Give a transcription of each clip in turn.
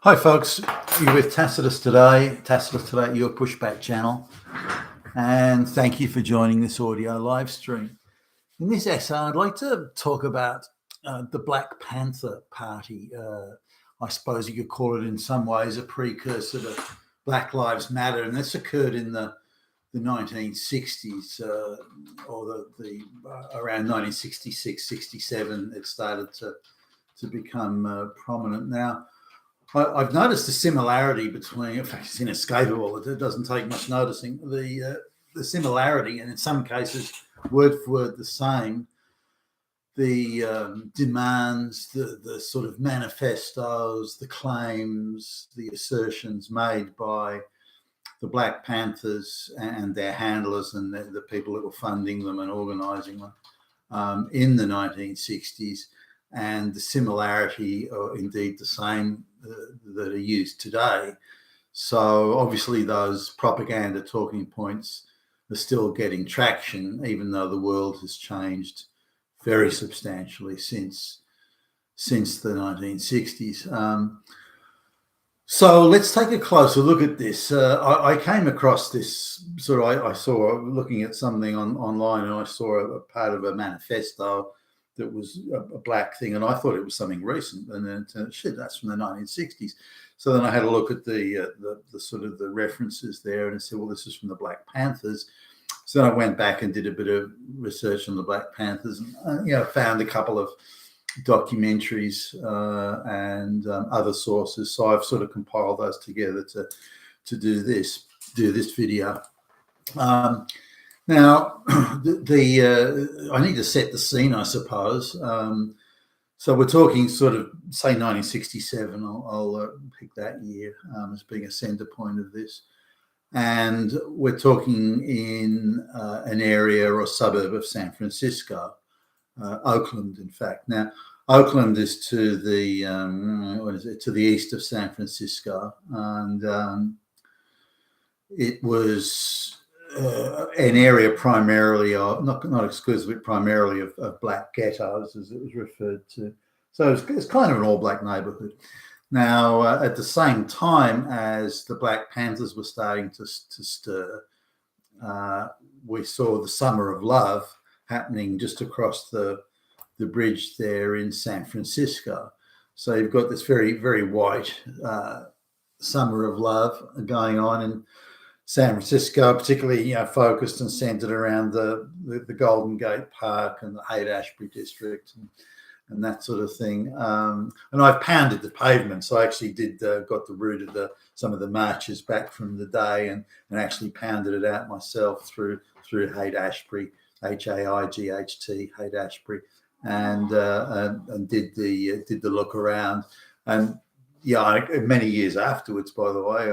Hi, folks. You're with Tacitus today. Tacitus today, your pushback channel. And thank you for joining this audio live stream. In this essay, I'd like to talk about the Black Panther Party. I suppose you could call it in some ways a precursor to Black Lives Matter. And this occurred in the 1960s or around 1966, 67. It started to become prominent. Now, I've noticed a similarity between, in fact, it's inescapable. It doesn't take much noticing the similarity, and in some cases, word for word, the same. The demands, the sort of manifestos, the claims, the assertions made by the Black Panthers and their handlers and the people that were funding them and organising them in the 1960s, and the similarity, or indeed the same, that are used today. So obviously those propaganda talking points are still getting traction, even though the world has changed very substantially since the 1960s. So let's take a closer look at this. I came across this I saw looking at something online, and I saw a part of a manifesto that was a black thing, and I thought it was something recent, and then shit, that's from the 1960s. So then I had a look at the sort of the references there, and I said, well, this is from the Black Panthers. So I went back and did a bit of research on the Black Panthers, and found a couple of documentaries and other sources. So I've sort of compiled those together to do this video. Now, I need to set the scene, I suppose. So we're talking sort of, say, 1967. I'll pick that year as being a centre point of this. And we're talking in an area or suburb of San Francisco, Oakland, in fact. Now, Oakland is to the to the east of San Francisco, and it was an area primarily of, not exclusively, primarily of black ghettos, as it was referred to. So it's kind of an all-black neighborhood. Now, at the same time as the Black Panthers were starting to stir, we saw the Summer of Love happening just across the bridge there in San Francisco. So you've got this very, very white Summer of Love going on in San Francisco, particularly focused and centered around the Golden Gate Park and the Haight-Ashbury district and that sort of thing. And I've pounded the pavement, so I actually got the route of some of the marches back from the day, and actually pounded it out myself through Haight-Ashbury, Haight, Haight-Ashbury, and did the look around. And many years afterwards, by the way,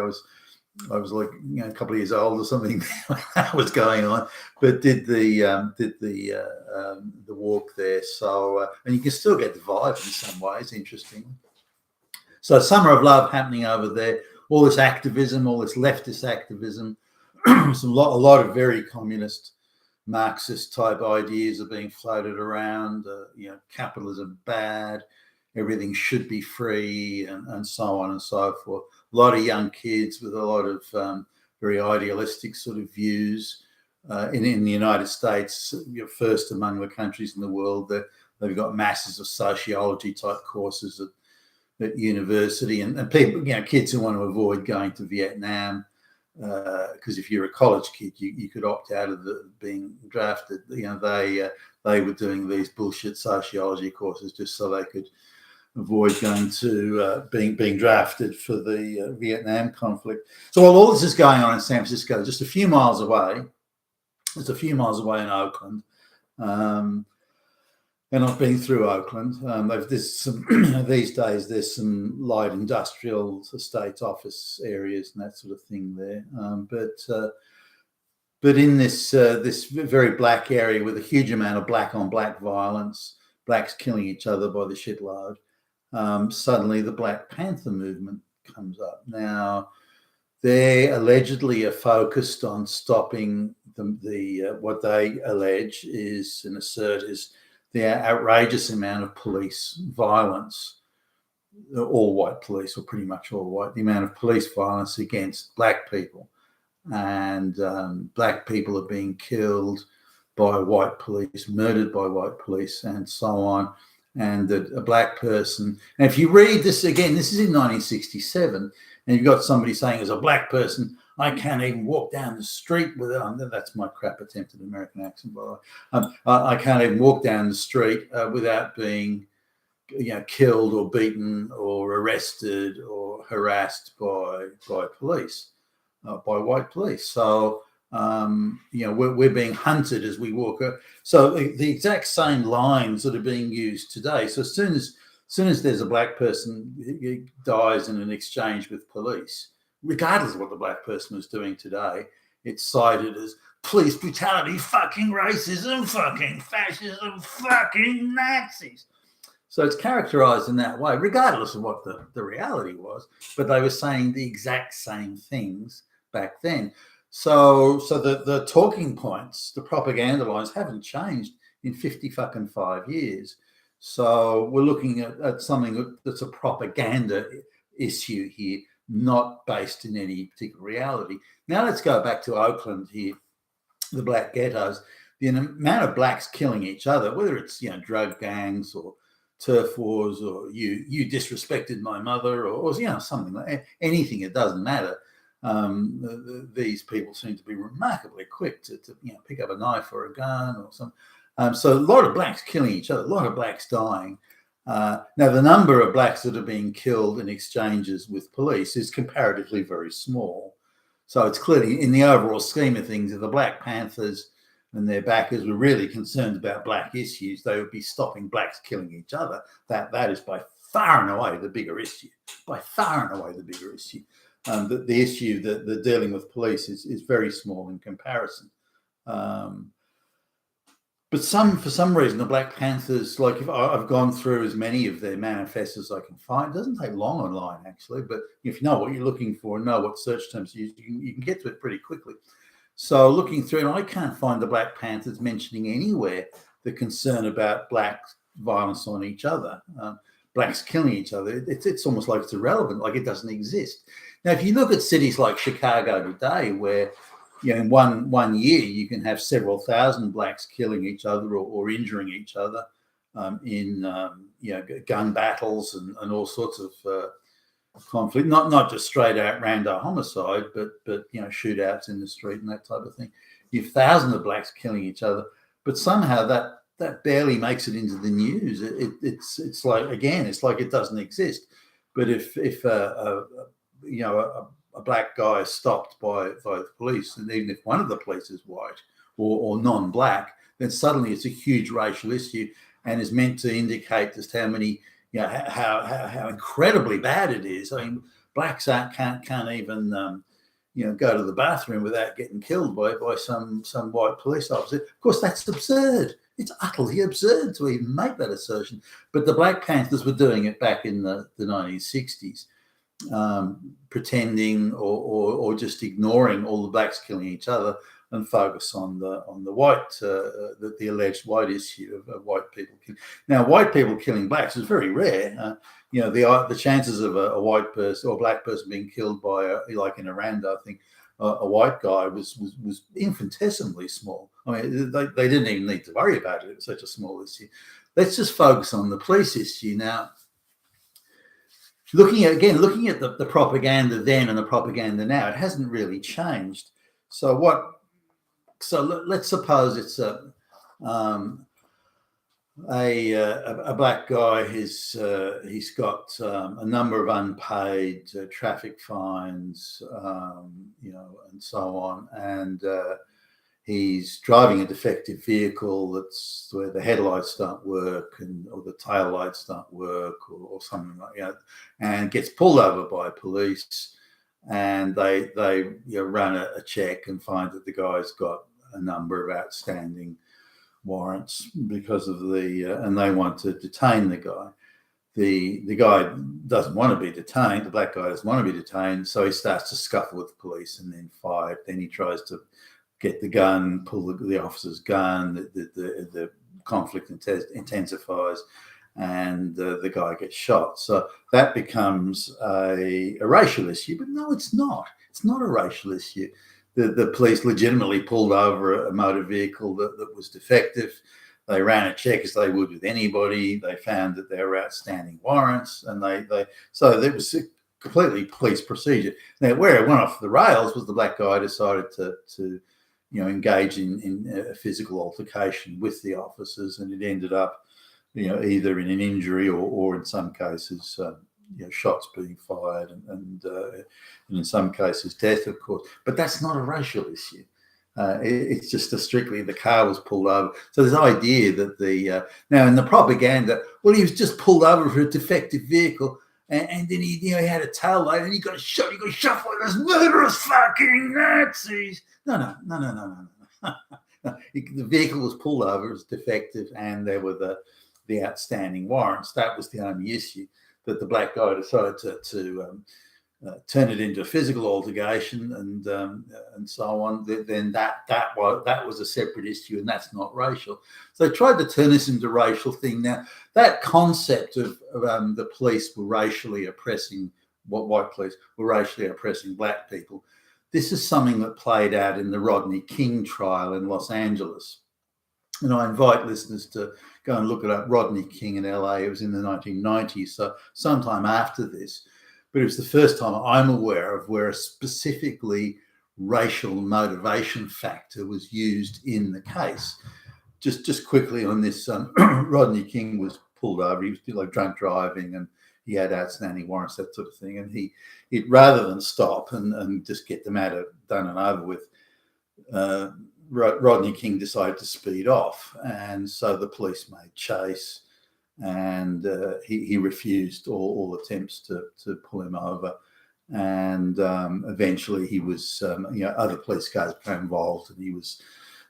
I was like a couple of years old or something when that was going on, but did the walk there. So and you can still get the vibe in some ways, interestingly. So Summer of Love happening over there, all this activism, all this leftist activism, a lot of very communist, Marxist type ideas are being floated around. Capitalism bad, everything should be free, and so on and so forth. A lot of young kids with a lot of very idealistic sort of views. In the United States, first among the countries in the world, they've got masses of sociology type courses at university, and people, kids who want to avoid going to Vietnam, because if you're a college kid, you could opt out of being drafted. They were doing these bullshit sociology courses just so they could avoid going to being drafted for the Vietnam conflict. So while all this is going on in San Francisco, just a few miles away in Oakland, and I've been through Oakland. There's some these days. There's some light industrial estates, office areas, and that sort of thing there. But in this very black area with a huge amount of black on black violence, blacks killing each other by the shitload. Suddenly the Black Panther movement comes up. Now, they allegedly are focused on stopping what they allege is and assert is the outrageous amount of police violence all white police, or pretty much all white, the amount of police violence against black people. And black people are being killed by white police, murdered by white police, and so on. And that a black person, and if you read this again, this is in 1967, and you've got somebody saying, as a black person, I can't even walk down the street without, that's my crap attempt at an American accent, by the way. I can't even walk down the street without being killed or beaten or arrested or harassed by police, by white police. So, we're being hunted as we walk. So the exact same lines that are being used today. So as soon as there's a black person who dies in an exchange with police, regardless of what the black person was doing today, it's cited as police brutality, fucking racism, fucking fascism, fucking Nazis. So it's characterized in that way, regardless of what the reality was. But they were saying the exact same things back then. So the talking points, the propaganda lines haven't changed in 55 years. So we're looking at something that's a propaganda issue here, not based in any particular reality. Now let's go back to Oakland here, the black ghettos. The amount of blacks killing each other, whether it's drug gangs or turf wars, or you disrespected my mother, or something like that, anything, it doesn't matter. These people seem to be remarkably quick to pick up a knife or a gun or something. So a lot of blacks killing each other, a lot of blacks dying. Now, the number of blacks that are being killed in exchanges with police is comparatively very small. So it's clearly, in the overall scheme of things, if the Black Panthers and their backers were really concerned about black issues, they would be stopping blacks killing each other. That is by far and away the bigger issue. By far and away the bigger issue. The issue that the dealing with police is very small in comparison. But for some reason, the Black Panthers, like, if I've gone through as many of their manifestos as I can find, it doesn't take long online, actually, but if you know what you're looking for and know what search terms you use, you can get to it pretty quickly. So looking through, and I can't find the Black Panthers mentioning anywhere the concern about black violence on each other, blacks killing each other. It's almost like it's irrelevant, like it doesn't exist. Now, if you look at cities like Chicago today, where in one year you can have several thousand blacks killing each other or injuring each other in gun battles and all sorts of conflict, not just straight out rando homicide, but shootouts in the street and that type of thing. You have thousands of blacks killing each other, but somehow that barely makes it into the news. It's like, again, it's like it doesn't exist. But if a black guy is stopped by the police, and even if one of the police is white or non-black, then suddenly it's a huge racial issue and is meant to indicate just how many, how incredibly bad it is. I mean, blacks can't even go to the bathroom without getting killed by some white police officer. Of course, that's absurd. It's utterly absurd to even make that assertion. But the Black Panthers were doing it back in the 1960s. Pretending or just ignoring all the blacks killing each other and focus on the white, the alleged white issue of white people killing. Now, white people killing blacks is very rare. The chances of a white person or black person being killed by, like in Iran, I think a white guy was infinitesimally small. I mean, they didn't even need to worry about it. It was such a small issue. Let's just focus on the police issue now. Looking at the propaganda then and the propaganda now, it hasn't really changed. So let's suppose it's a black guy. He's got a number of unpaid traffic fines, and so on, and he's driving a defective vehicle that's where the headlights don't work or the tail lights don't work or something like that, and gets pulled over by police, and they run a check and find that the guy's got a number of outstanding warrants because of and they want to detain the guy. The guy doesn't want to be detained. The black guy doesn't want to be detained, so he starts to scuffle with the police and then fight. Then he tries to get the gun, pull the officer's gun. The conflict intensifies, and the guy gets shot. So that becomes a racial issue. But no, it's not. It's not a racial issue. The police legitimately pulled over a motor vehicle that was defective. They ran a check as they would with anybody. They found that there were outstanding warrants, and so there was a completely police procedure. Now, where it went off the rails was the black guy decided to engage in a physical altercation with the officers, and it ended up, either in an injury or in some cases, shots being fired, and in some cases death, of course. But that's not a racial issue. It's just strictly the car was pulled over. So this idea that now in the propaganda, well, he was just pulled over for a defective vehicle, and then he had a tail light, and he got shot. He got shot by those murderous fucking Nazis. No. The vehicle was pulled over, it was defective, and there were the outstanding warrants. That was the only issue. That the black guy decided to turn it into a physical altercation and so on. Then that was a separate issue, and that's not racial. So they tried to turn this into a racial thing. Now that concept of the police were racially oppressing, white police were racially oppressing black people. This is something that played out in the Rodney King trial in Los Angeles. And I invite listeners to go and look it up. Rodney King in LA. It was in the 1990s, so sometime after this. But it was the first time I'm aware of where a specifically racial motivation factor was used in the case. Just quickly on this, Rodney King was pulled over. He was drunk driving, and he had outstanding warrants, that sort of thing. And he rather than stop and just get the matter done and over with, Rodney King decided to speed off, and so the police made chase, and he refused all attempts to pull him over, and eventually he was other police cars became involved, and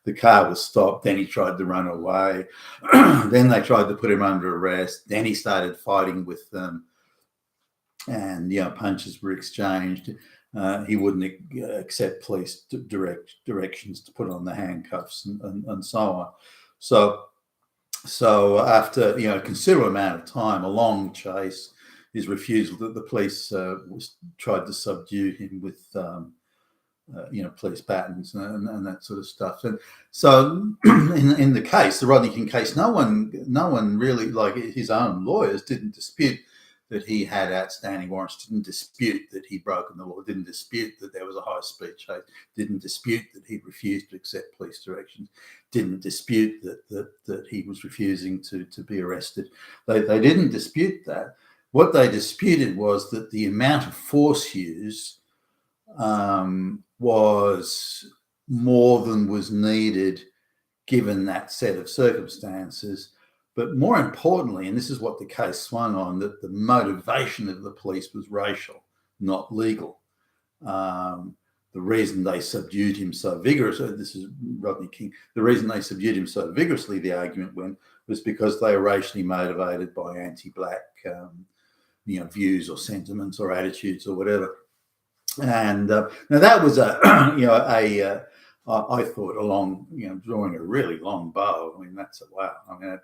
the car was stopped. Then he tried to run away. Then they tried to put him under arrest. Then he started fighting with them, and punches were exchanged. He wouldn't accept police directions to put on the handcuffs and so on. So after a considerable amount of time, a long chase, his refusal, that the police tried to subdue him with police batons and that sort of stuff. And so in the case, the Rodney King case, no one really, like his own lawyers, didn't dispute that he had outstanding warrants, didn't dispute that he'd broken the law, didn't dispute that there was a high-speed chase, didn't dispute that he'd refused to accept police directions, didn't dispute that he was refusing to be arrested. They didn't dispute that. What they disputed was that the amount of force used was more than was needed given that set of circumstances. But more importantly, and this is what the case swung on, that the motivation of the police was racial, not legal. The reason they subdued him so vigorously, this is Rodney King, the reason they subdued him so vigorously, the argument went, was because they were racially motivated by anti-black views or sentiments or attitudes or whatever. And now that was I thought along, drawing a really long bow. I mean, that's a wow. I mean,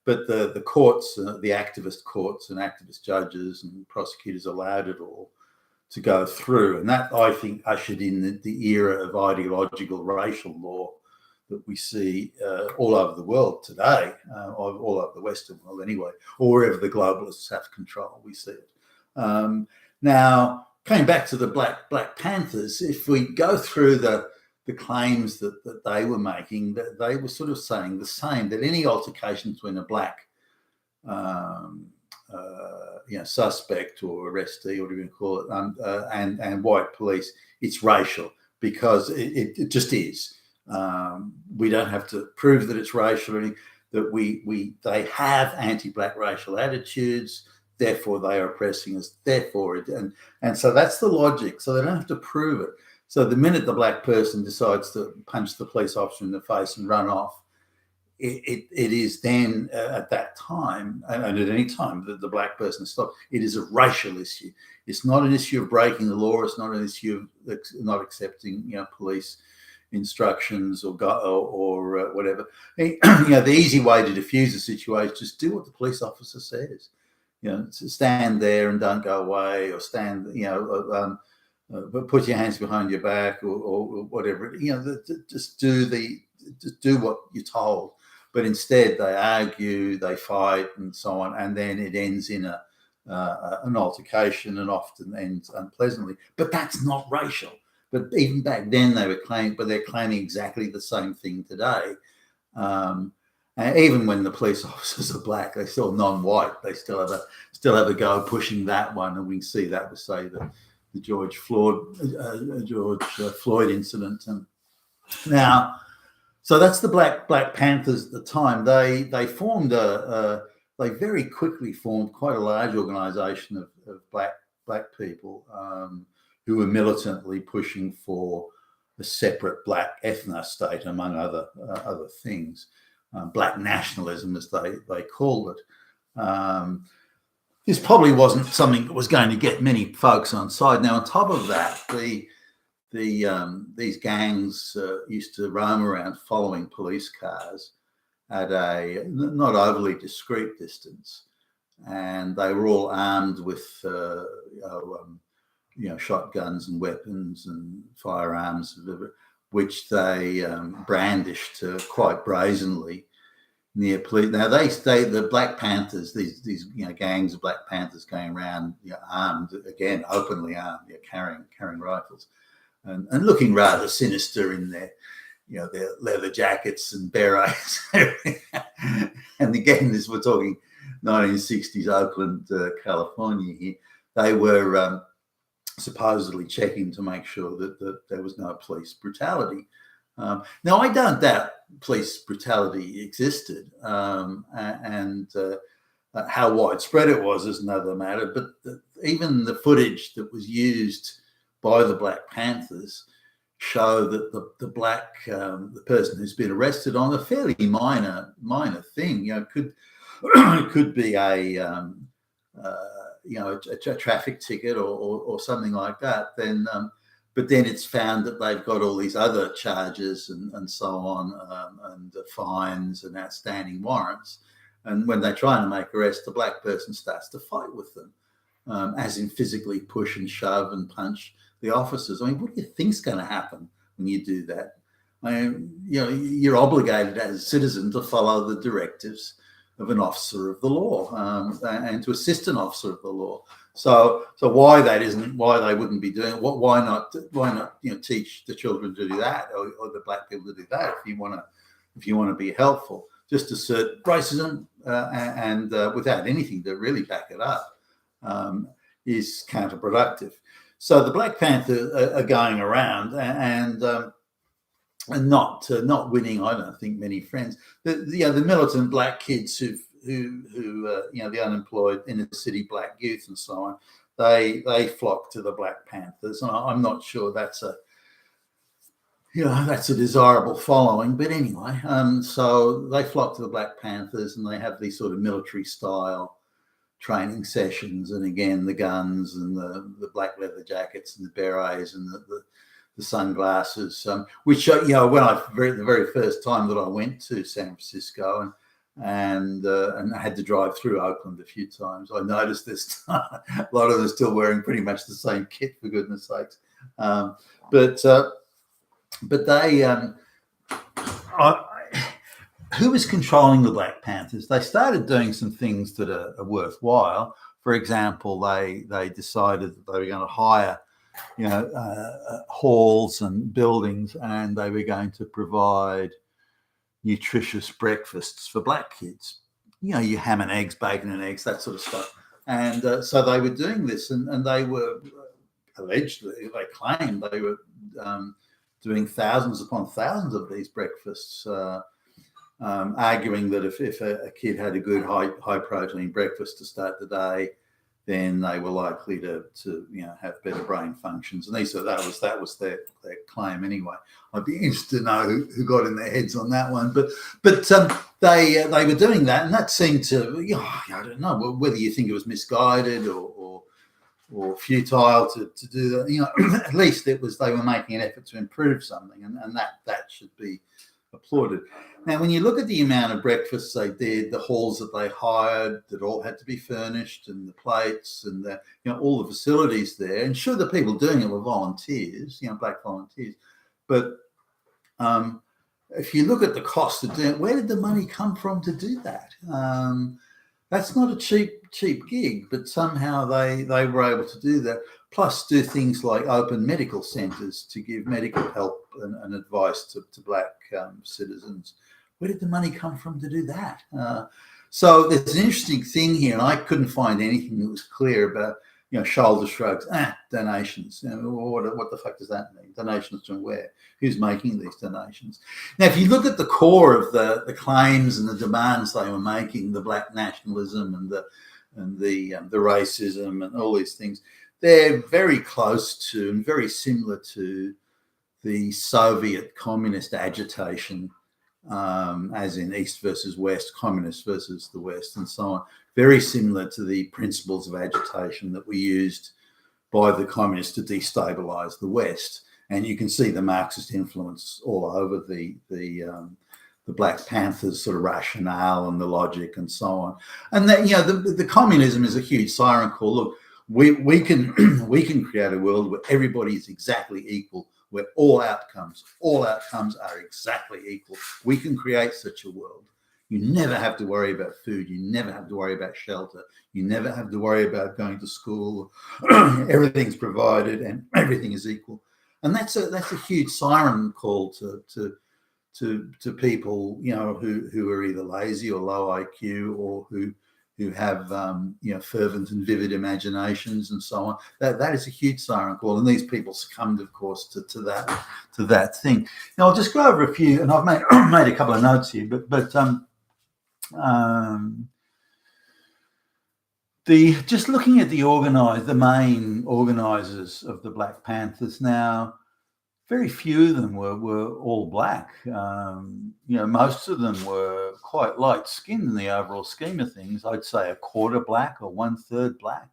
but the courts, the activist courts and activist judges and prosecutors allowed it all to go through. And that, I think, ushered in the era of ideological racial law that we see all over the world today, all over the Western world anyway, or wherever the globalists have control, we see it. Now, coming back to the Black Panthers, if we go through the claims that they were making, that they were sort of saying the same, that any altercation between a black suspect or arrestee, or whatever you call it, and white police, it's racial, because it just is. We don't have to prove that it's racial or anything, that they have anti-black racial attitudes, therefore they are oppressing us, therefore and so that's the logic. So they don't have to prove it. So the minute the black person decides to punch the police officer in the face and run off, it is then at that time, and at any time that the black person stops, it is a racial issue. It's not an issue of breaking the law. It's not an issue of not accepting police instructions or whatever. The easy way to diffuse a situation is just do what the police officer says. Stand there and don't go away, or stand, put your hands behind your back, or whatever. Just do what you're told. But instead, they argue, they fight, and so on, and then it ends in an altercation, and often ends unpleasantly. But that's not racial. But even back then, they're claiming exactly the same thing today. And even when the police officers are black, they're still non-white. They still have a go pushing that one, and we can see that with, say, the George Floyd incident. And now, so that's the Black Panthers at the time. They formed they very quickly formed quite a large organisation of black people who were militantly pushing for a separate black ethno-state, among other things. Black nationalism, as they called it. This probably wasn't something that was going to get many folks on side. Now, on top of that, these gangs used to roam around following police cars at a not overly discreet distance, and they were all armed with shotguns and weapons and firearms, which they brandished quite brazenly near police. Now the Black Panthers, these gangs of Black Panthers going around armed, again openly armed, carrying rifles, and looking rather sinister in their leather jackets and berets. And again, we're talking 1960s Oakland, California here. They were supposedly checking to make sure that there was no police brutality. Now, I don't doubt police brutality existed, and how widespread it was is another matter. But even the footage that was used by the Black Panthers show that the person who's been arrested on a fairly minor thing, could be a traffic ticket or something like that. Then, but then it's found that they've got all these other charges and so on, and fines and outstanding warrants. And when they're trying to make arrest, the black person starts to fight with them, as in physically push and shove and punch the officers. I mean, what do you think's going to happen when you do that? I mean, you're obligated as a citizen to follow the directives of an officer of the law, and to assist an officer of the law. So why they wouldn't be doing it? Why not teach the children to do that, or the black people to do that if you want to be helpful? Just assert racism and without anything to really back it up is counterproductive. So the Black Panther are going around and not winning, I don't think, many friends. The militant black kids who the unemployed inner city black youth and so on, they flock to the Black Panthers, and I'm not sure that's a desirable following. But anyway, so they flock to the Black Panthers, and they have these sort of military style training sessions, and again the guns and the black leather jackets and the berets and the sunglasses, which when the very first time that I went to San Francisco and I had to drive through Oakland a few times, I noticed there's a lot of them still wearing pretty much the same kit, for goodness sakes. But they who was controlling the Black Panthers? They started doing some things that are worthwhile. For example, they decided that they were going to hire halls and buildings, and they were going to provide nutritious breakfasts for black kids. Your ham and eggs, bacon and eggs, that sort of stuff. And so they were doing this, and they were allegedly, they claimed they were doing thousands upon thousands of these breakfasts, arguing that if a kid had a good high protein breakfast to start the day, then they were likely to have better brain functions. And that was their claim anyway. I'd be interested to know who got in their heads on that one. But they were doing that, and that seemed to, I don't know whether you think it was misguided or futile to do that. You know, at least it was they were making an effort to improve something, and that should be applauded. Now, when you look at the amount of breakfasts they did, the halls that they hired that all had to be furnished, and the plates, and the, you know, all the facilities there, and sure, the people doing it were volunteers, you know, black volunteers, but if you look at the cost of doing it, where did the money come from to do that? That's not a cheap gig, but somehow they were able to do that. Plus, do things like open medical centres to give medical help and advice to black citizens. Where did the money come from to do that? So there's an interesting thing here, and I couldn't find anything that was clear about, you know, shoulder shrugs, donations. You know, what the fuck does that mean? Donations from where? Who's making these donations? Now, if you look at the core of the claims and the demands they were making, the black nationalism and the racism and all these things, they're very close to and very similar to the Soviet communist agitation, as in East versus West, communists versus the West, and so on. Very similar to the principles of agitation that were used by the communists to destabilize the West. And you can see the Marxist influence all over the Black Panthers sort of rationale and the logic and so on. And that, you know, the communism is a huge siren call. Look, we can create a world where everybody is exactly equal, where all outcomes are exactly equal. We can create such a world. You never have to worry about food. You never have to worry about shelter. You never have to worry about going to school. Everything's provided and everything is equal. And that's a huge siren call to people, you know, who are either lazy or low IQ, or who have you know, fervent and vivid imaginations and so on. That is a huge siren call, and these people succumbed, of course, to that thing. Now I'll just go over a few, and I've made a couple of notes here, but just looking at the main organisers of the Black Panthers. Now, very few of them were all black. You know, most of them were quite light skinned in the overall scheme of things. I'd say a quarter black or 1/3 black.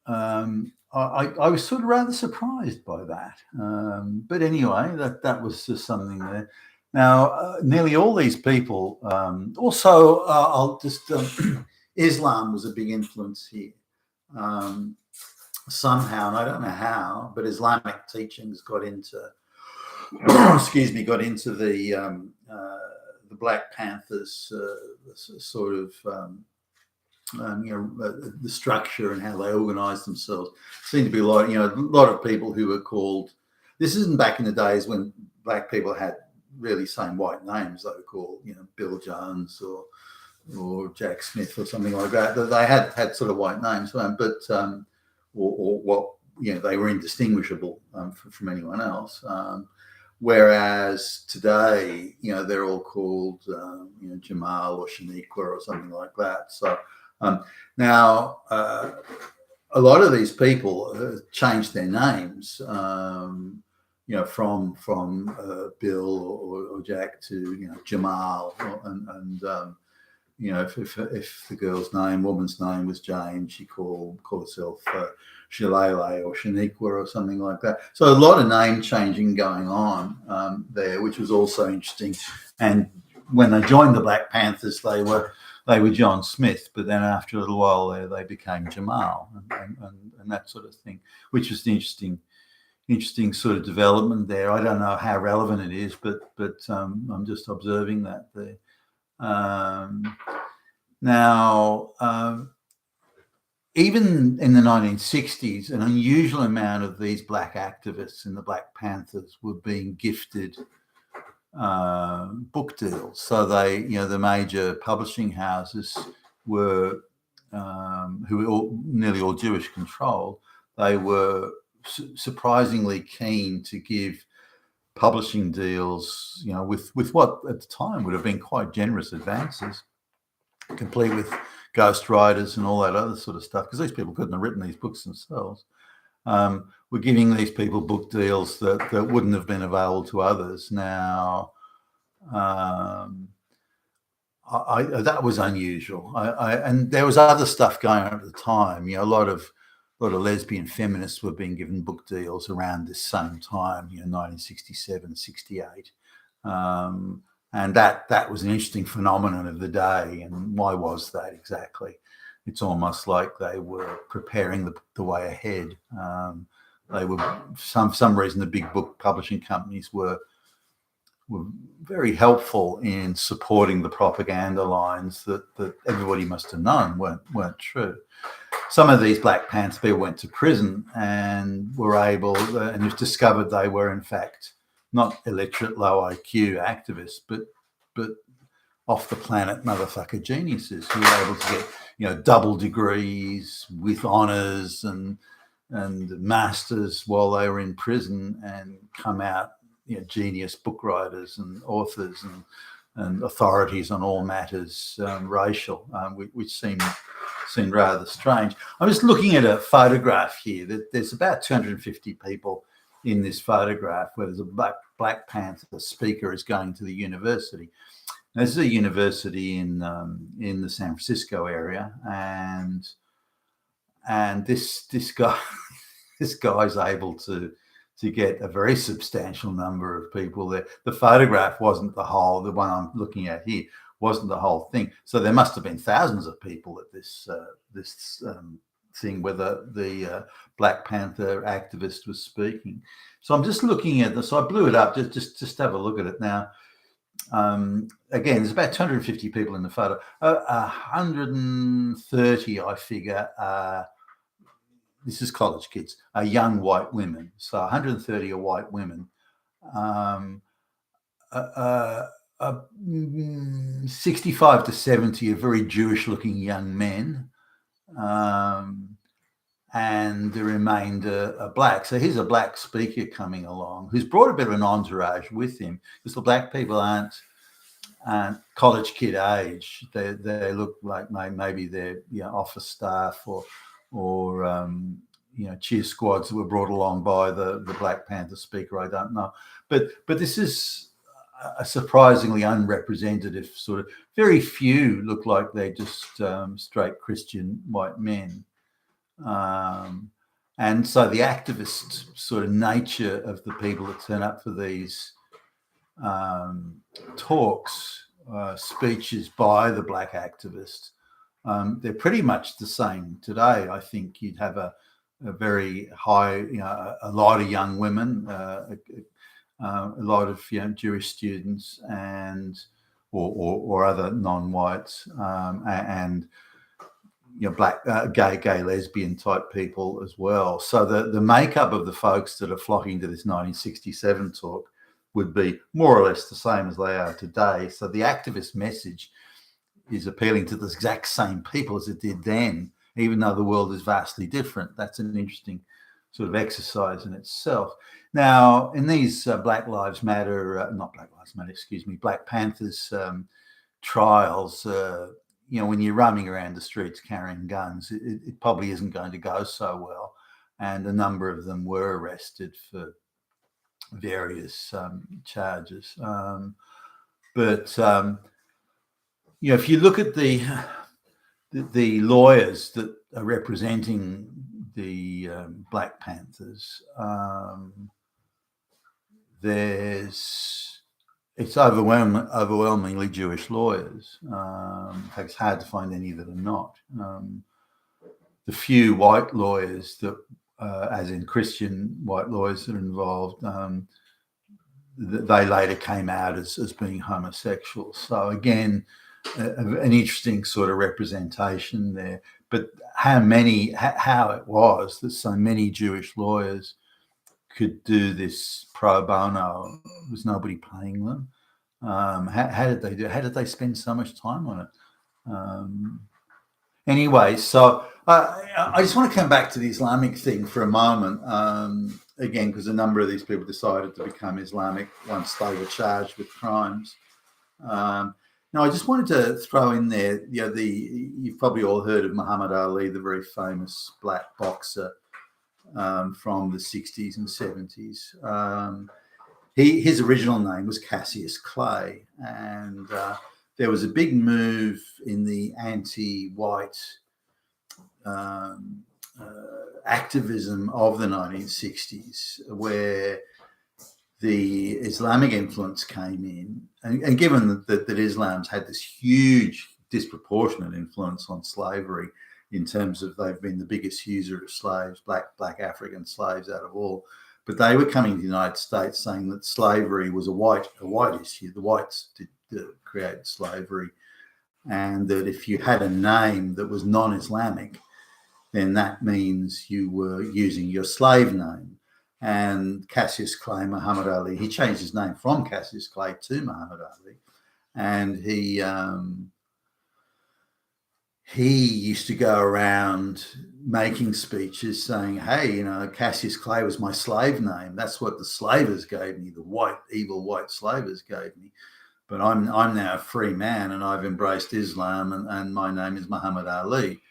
I was sort of rather surprised by that. But anyway, that was just something there. Now, nearly all these people, also, I'll just, Islam was a big influence here. Somehow, and I don't know how, but Islamic teachings got into, the Black Panthers sort of, you know, the structure and how they organised themselves. Seemed to be a lot of people who were called. This isn't back in the days when black people had really same white names. They were called, you know, Bill Jones or Jack Smith or something like that. They had sort of white names, but or what, you know, they were indistinguishable from anyone else. Whereas today, you know, they're all called, you know, Jamal or Shaniqua or something like that. So now a lot of these people changed their names, you know, from Bill or Jack to, you know, Jamal, and you know, if the woman's name was Jane, she called herself Shalele or Shaniqua or something like that. So a lot of name changing going on there, which was also interesting. And when they joined the Black Panthers, they were John Smith, but then after a little while there, they became Jamal and that sort of thing, which was an interesting sort of development there. I don't know how relevant it is, but I'm just observing that there. Now, even in the 1960s, an unusual amount of these black activists in the Black Panthers were being gifted book deals. So they, you know, the major publishing houses were, who were nearly all Jewish controlled, they were surprisingly keen to give publishing deals, you know, with what at the time would have been quite generous advances, complete with ghostwriters and all that other sort of stuff, because these people couldn't have written these books themselves. We're giving these people book deals that wouldn't have been available to others. Now, that was unusual. And there was other stuff going on at the time. A lot of lesbian feminists were being given book deals around this same time, 1967, 68. And that was an interesting phenomenon of the day. And why was that exactly? It's almost like they were preparing the way ahead. They were, for some reason, the big book publishing companies were very helpful in supporting the propaganda lines that everybody must have known weren't true. Some of these Black Panther people went to prison and were able, and it was discovered they were in fact not illiterate, low IQ activists, but off the planet motherfucker geniuses who were able to get double degrees with honours and masters while they were in prison and come out genius book writers and authors and authorities on all matters racial, which seemed rather strange. I'm just looking at a photograph here. There's about 250 people in this photograph where there's a Black Panther speaker is going to the university. Now, this is a university in the San Francisco area, and this guy this guy's able to get a very substantial number of people there. The photograph wasn't the one I'm looking at here wasn't the whole thing. So there must have been thousands of people at this thing where the Black Panther activist was speaking. So I'm just looking at this. So I blew it up just have a look at it now. Again, there's about 250 people in the photo. 130, I figure, this is college kids, are young white women. So 130 are white women. 65 to 70 are very Jewish-looking young men. And the remainder are black. So here's a black speaker coming along who's brought a bit of an entourage with him, because the black people aren't college kid age. They look like maybe they're office staff or cheer squads that were brought along by the Black Panther speaker. I don't know, but this is a surprisingly unrepresentative sort of. Very few look like they're just straight Christian white men. And so the activist sort of nature of the people that turn up for these talks, speeches by the black activists, they're pretty much the same today. I think you'd have a very high, a lot of young women, a lot of Jewish students and or other non-whites, and black, gay, lesbian type people as well. So the makeup of the folks that are flocking to this 1967 talk would be more or less the same as they are today. So the activist message is appealing to the exact same people as it did then, even though the world is vastly different. That's an interesting sort of exercise in itself. Now, in these Black Panthers trials, when you're roaming around the streets carrying guns, it probably isn't going to go so well. And a number of them were arrested for various charges. But if you look at the lawyers that are representing the Black Panthers, it's overwhelmingly Jewish lawyers. In fact, it's hard to find any that are not. The few white lawyers that, as in Christian white lawyers that are involved, they later came out as being homosexual. So again, an interesting sort of representation there. But how it was that so many Jewish lawyers could do this pro bono, was nobody paying them? How did they do? How did they spend so much time on it? Anyway, so I just want to come back to the Islamic thing for a moment, again, because a number of these people decided to become Islamic once they were charged with crimes. Now, I just wanted to throw in there, you've probably all heard of Muhammad Ali, the very famous black boxer from the 60s and 70s. His original name was Cassius Clay, and there was a big move in the anti-white activism of the 1960s, where the Islamic influence came in, and given that Islam's had this huge disproportionate influence on slavery in terms of they've been the biggest user of slaves, black African slaves out of all, but they were coming to the United States saying that slavery was a white issue. The whites did create slavery, and that if you had a name that was non-Islamic, then that means you were using your slave name. And Cassius Clay, Muhammad Ali, he changed his name from Cassius Clay to Muhammad Ali, and he used to go around making speeches saying, hey, Cassius Clay was my slave name. That's what the slavers gave me, the evil white slavers gave me. But I'm now a free man, and I've embraced Islam, and my name is Muhammad Ali.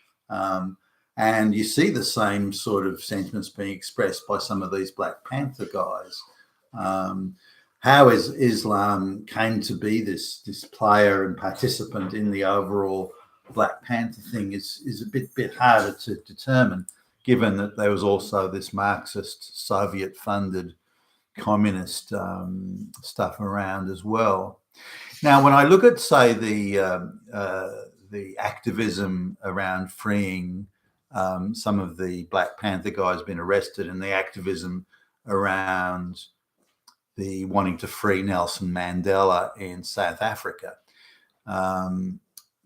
And you see the same sort of sentiments being expressed by some of these Black Panther guys. How Islam came to be this player and participant in the overall Black Panther thing is a bit harder to determine, given that there was also this Marxist, Soviet-funded communist stuff around as well. Now, when I look at, say, the activism around freeing some of the Black Panther guys been arrested, and the activism around the wanting to free Nelson Mandela in South Africa,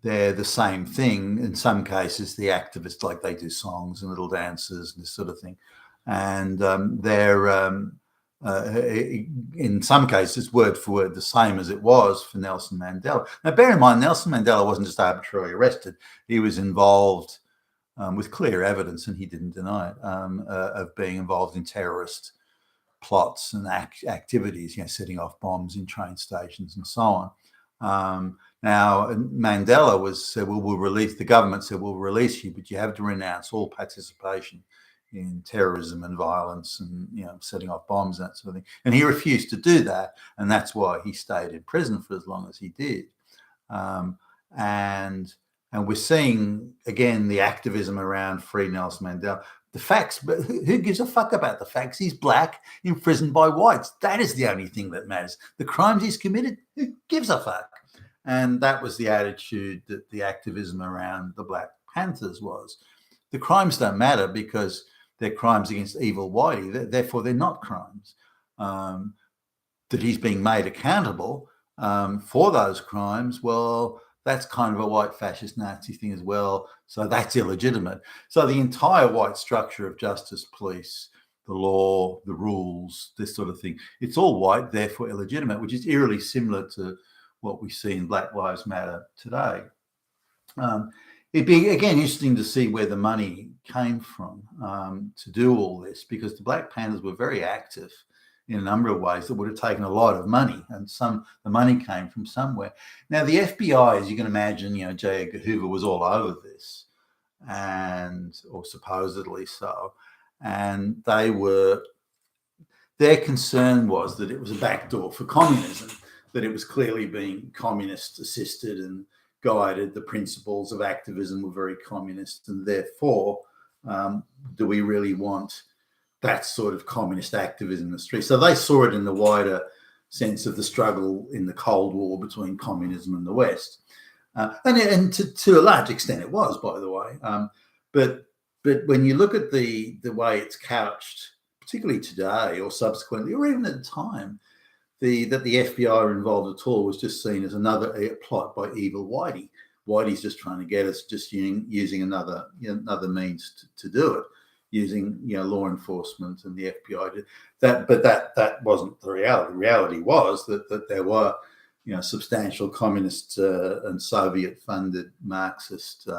they're the same thing. In some cases, the activists, like, they do songs and little dances and this sort of thing, and they're in some cases word for word the same as it was for Nelson Mandela. Now, bear in mind, Nelson Mandela wasn't just arbitrarily arrested; he was involved with clear evidence, and he didn't deny it, of being involved in terrorist plots and activities, setting off bombs in train stations and so on. Now, Mandela said, well, the government said, we'll release you, but you have to renounce all participation in terrorism and violence and, setting off bombs and that sort of thing. And he refused to do that. And that's why he stayed in prison for as long as he did. And we're seeing, again, the activism around free Nelson Mandela. The facts, but who gives a fuck about the facts? He's black, imprisoned by whites. That is the only thing that matters. The crimes he's committed, who gives a fuck? And that was the attitude that the activism around the Black Panthers was. The crimes don't matter because they're crimes against evil whitey. Therefore, they're not crimes. That he's being made accountable for those crimes, well, that's kind of a white fascist Nazi thing as well. So that's illegitimate. So the entire white structure of justice, police, the law, the rules, this sort of thing, it's all white, therefore illegitimate, which is eerily similar to what we see in Black Lives Matter today. It'd be, again, interesting to see where the money came from to do all this, because the Black Panthers were very active in a number of ways that would have taken a lot of money, and the money came from somewhere. Now, the FBI, as you can imagine, J. Edgar Hoover was all over this, or supposedly so, and their concern was that it was a backdoor for communism, that it was clearly being communist assisted and guided. The principles of activism were very communist, and therefore, do we really want that sort of communist activism in the street? So they saw it in the wider sense of the struggle in the Cold War between communism and the West. And to a large extent it was, by the way. But when you look at the way it's couched, particularly today or subsequently, or even at the time, that the FBI are involved at all was just seen as another plot by evil whitey. Whitey's just trying to get us, just using another means to do it, using law enforcement and the FBI. But that wasn't the reality. The reality was that there were substantial communist and Soviet-funded Marxist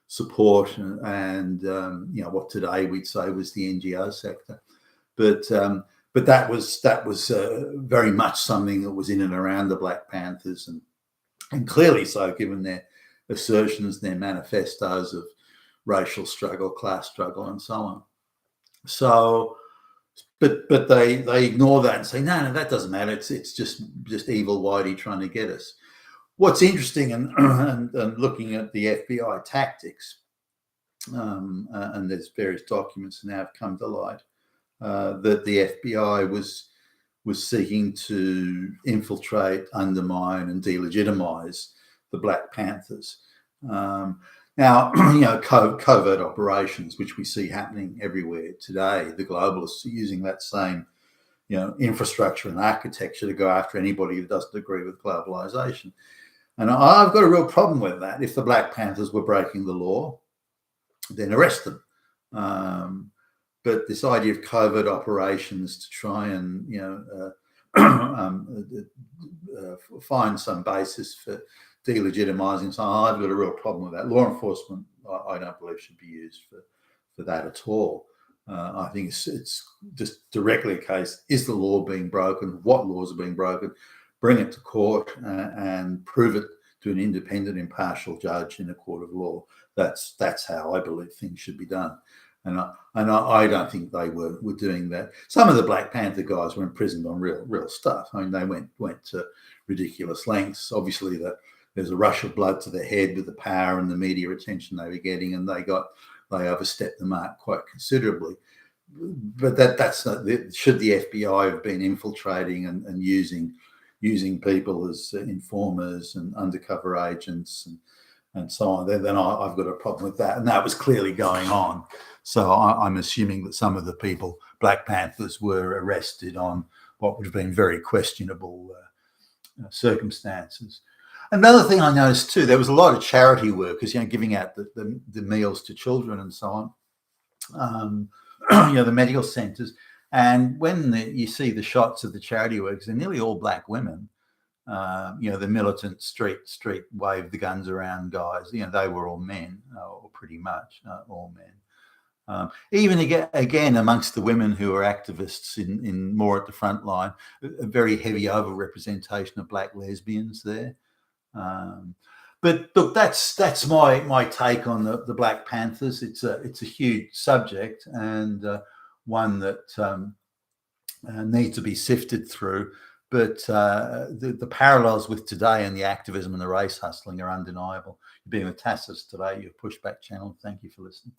support and what today we'd say was the NGO sector. But that was very much something that was in and around the Black Panthers, and clearly so, given their assertions, their manifestos of racial struggle, class struggle, and so on. So, but they ignore that and say, no, that doesn't matter. It's just evil whitey trying to get us. what's interesting and looking at the FBI tactics, and there's various documents now have come to light that the FBI was seeking to infiltrate, undermine, and delegitimize the Black Panthers. Now, covert operations, which we see happening everywhere today, the globalists are using that same, infrastructure and architecture to go after anybody that doesn't agree with globalization. And I've got a real problem with that. If the Black Panthers were breaking the law, then arrest them. But this idea of covert operations to try and, find some basis for delegitimizing. So I've got a real problem with that. Law enforcement, I don't believe should be used for that at all. I think it's just directly a case, is the law being broken? What laws are being broken? Bring it to court and prove it to an independent, impartial judge in a court of law. That's how I believe things should be done. And I don't think they were doing that. Some of the Black Panther guys were imprisoned on real stuff. I mean, they went to ridiculous lengths. Obviously, there's a rush of blood to the head with the power and the media attention they were getting, and they overstepped the mark quite considerably. But that's not. Should the FBI have been infiltrating and using people as informers and undercover agents and so on, then I've got a problem with that. And that was clearly going on. So I'm assuming that some of the people, Black Panthers, were arrested on what would have been very questionable circumstances. Another thing I noticed too, there was a lot of charity workers, giving out the meals to children and so on, the medical centres. And when you see the shots of the charity workers, they're nearly all Black women. The militant street wave the guns around guys. They were all men, or pretty much all men. Even again amongst the women who are activists in more at the front line, a very heavy overrepresentation of Black lesbians there. But look, that's my take on the Black Panthers. It's a huge subject and one that needs to be sifted through. But the parallels with today and the activism and the race hustling are undeniable. You've been with Tassus today, your Pushback channel. Thank you for listening.